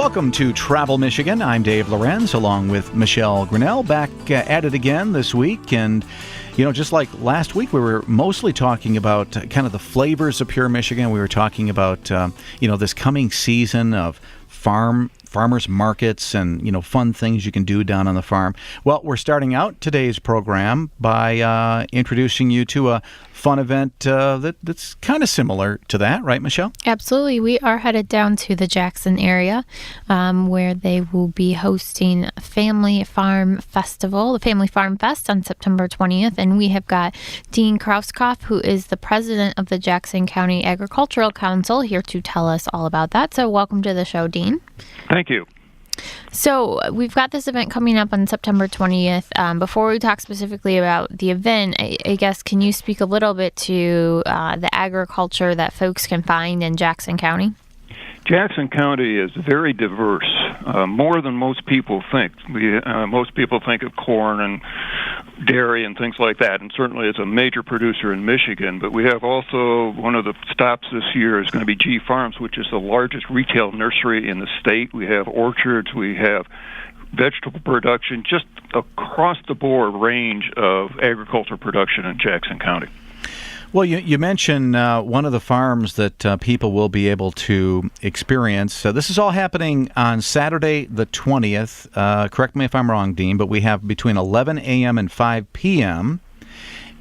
Welcome to Travel Michigan. I'm Dave Lorenz, along with Michelle Grinnell, back at it again this week. And, you know, just like last week, we were mostly talking about kind of the flavors of pure Michigan. We were talking about, this coming season of farmers markets and, fun things you can do down on the farm. Well, we're starting out today's program by introducing you to a fun event that's kind of similar to that, right, Michelle? Absolutely. We are headed down to the Jackson area where they will be hosting Family Farm Festival, the Family Farmfest on September 20th. And we have got Dean Krauskopf, who is the president of the Jackson County Agricultural Council, here to tell us all about that. So welcome to the show, Dean. Thank you. So we've got this event coming up on September 20th. Before we talk specifically about the event, I guess, can you speak a little bit to the agriculture that folks can find in Jackson County? Jackson County is very diverse, more than most people think. Most people think of corn and dairy and things like that, and certainly it's a major producer in Michigan. But we have also one of the stops this year is going to be G Farms, which is the largest retail nursery in the state. We have orchards, we have vegetable production, just across the board range of agriculture production in Jackson County. Well, you mentioned one of the farms that people will be able to experience. So this is all happening on Saturday the 20th. Correct me if I'm wrong, Dean, but we have between 11 a.m. and 5 p.m.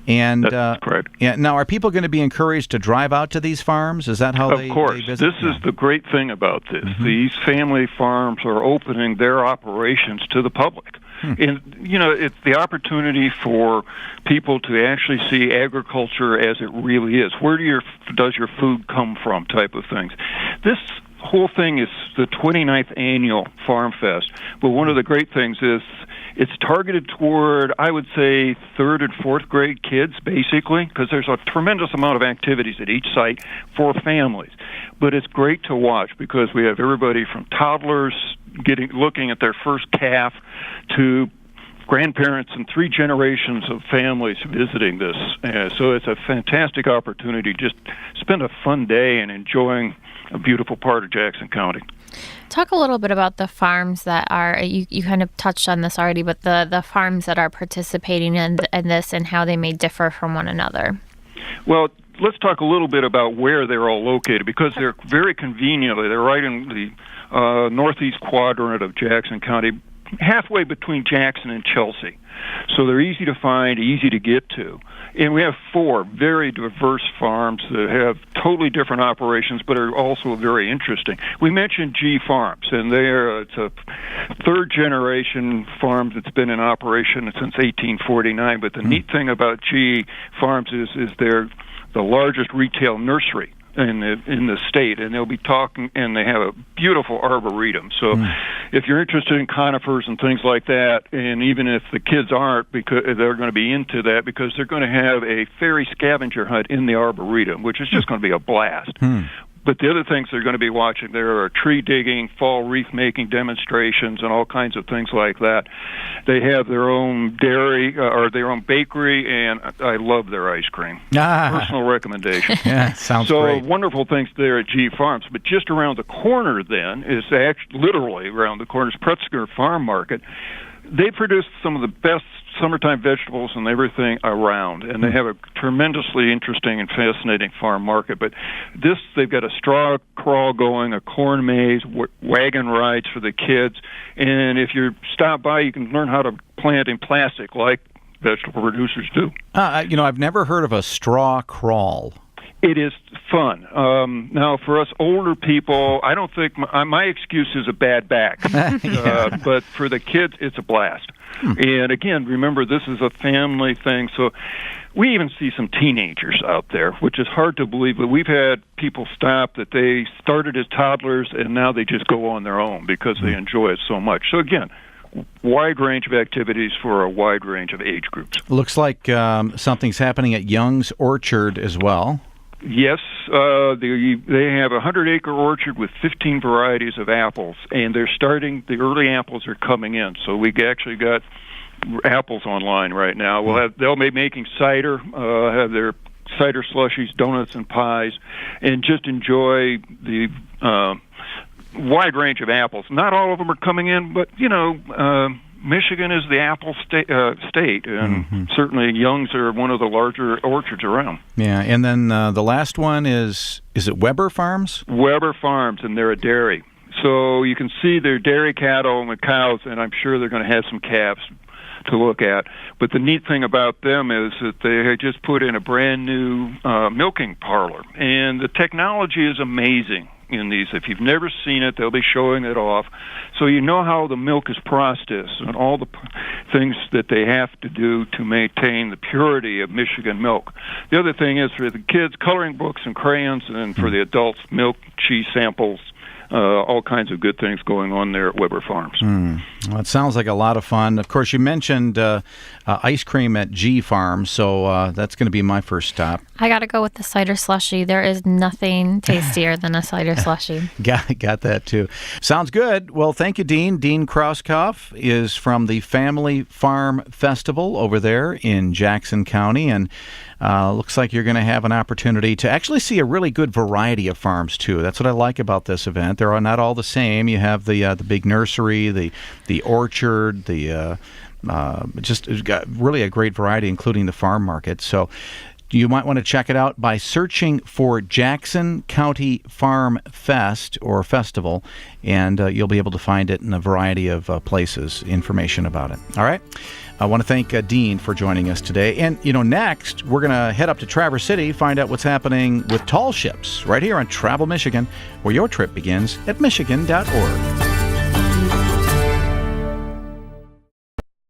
And that's correct. Yeah. Now, are people going to be encouraged to drive out to these farms? Is that how they visit? This is the great thing about this. Mm-hmm. These family farms are opening their operations to the public. And, it's the opportunity for people to actually see agriculture as it really is. Where does your food come from type of things. This whole thing is the 29th annual Farm Fest. But one of the great things is it's targeted toward, I would say, 3rd and 4th grade kids, basically, because there's a tremendous amount of activities at each site for families. But it's great to watch because we have everybody from toddlers looking at their first calf to grandparents and 3 generations of families visiting this. So it's a fantastic opportunity. Just spend a fun day and enjoying a beautiful part of Jackson County. Talk a little bit about the farms that are, you kind of touched on this already, but the farms that are participating in this and how they may differ from one another. Well, let's talk a little bit about where they're all located, because they're very conveniently, they're right in the northeast quadrant of Jackson County, halfway between Jackson and Chelsea. So they're easy to find, easy to get to. And we have 4 very diverse farms that have totally different operations, but are also very interesting. We mentioned G Farms, and it's a 3rd-generation farm that's been in operation since 1849. But the neat thing about G Farms is they're the largest retail nursery in the state, and they'll be talking, and they have a beautiful arboretum. So if you're interested in conifers and things like that, and even if the kids aren't, because they're going to be into that, because they're going to have a fairy scavenger hunt in the arboretum, which is just going to be a blast. But the other things they're going to be watching, there are tree digging, fall wreath making demonstrations, and all kinds of things like that. They have their own dairy or their own bakery, and I love their ice cream. Personal recommendation. Yeah, sounds great. So wonderful things there at G Farms. But just around the corner then is actually literally around the corner is Pregitzer Farm Market. They produce some of the best summertime vegetables and everything around, and they have a tremendously interesting and fascinating farm market. But they've got a straw crawl going, a corn maze, wagon rides for the kids, and if you stop by, you can learn how to plant in plastic like vegetable producers do. I've never heard of a straw crawl. It is fun. Now, for us older people, I don't think my excuse is a bad back. But for the kids, it's a blast. And again, remember, this is a family thing. So we even see some teenagers out there, which is hard to believe. But we've had people stop that they started as toddlers, and now they just go on their own because they enjoy it so much. So again, wide range of activities for a wide range of age groups. Looks like something's happening at Young's Orchard as well. Yes, they have a 100-acre orchard with 15 varieties of apples, and the early apples are coming in. So we actually got apples online right now. They'll be making cider, have their cider slushies, donuts, and pies, and just enjoy the wide range of apples. Not all of them are coming in, but, Michigan is the apple state, and certainly Young's are one of the larger orchards around. Yeah, and then the last one is it Weber Farms? Weber Farms, and they're a dairy. So you can see their dairy cattle and the cows, and I'm sure they're going to have some calves to look at. But the neat thing about them is that they just put in a brand new milking parlor, and the technology is amazing in these. If you've never seen it, they'll be showing it off. So you know how the milk is processed and all the things that they have to do to maintain the purity of Michigan milk. The other thing is for the kids, coloring books and crayons, and for the adults, milk, cheese samples, all kinds of good things going on there at Weber Farms. Well, it sounds like a lot of fun. Of course, you mentioned ice cream at G Farm, so that's going to be my first stop. I got to go with the cider slushy. There is nothing tastier than a cider slushy. Got that, too. Sounds good. Well, thank you, Dean. Dean Krauskopf is from the Family Farm Festival over there in Jackson County, and looks like you're going to have an opportunity to actually see a really good variety of farms, too. That's what I like about this event. They're not all the same. You have the big nursery, the orchard, just got really a great variety, including the farm market. So you might want to check it out by searching for Jackson County Farm Fest or Festival, and you'll be able to find it in a variety of places, information about it. All right? I want to thank Dean for joining us today. And, next, we're going to head up to Traverse City, find out what's happening with tall ships right here on Travel Michigan, where your trip begins at michigan.org.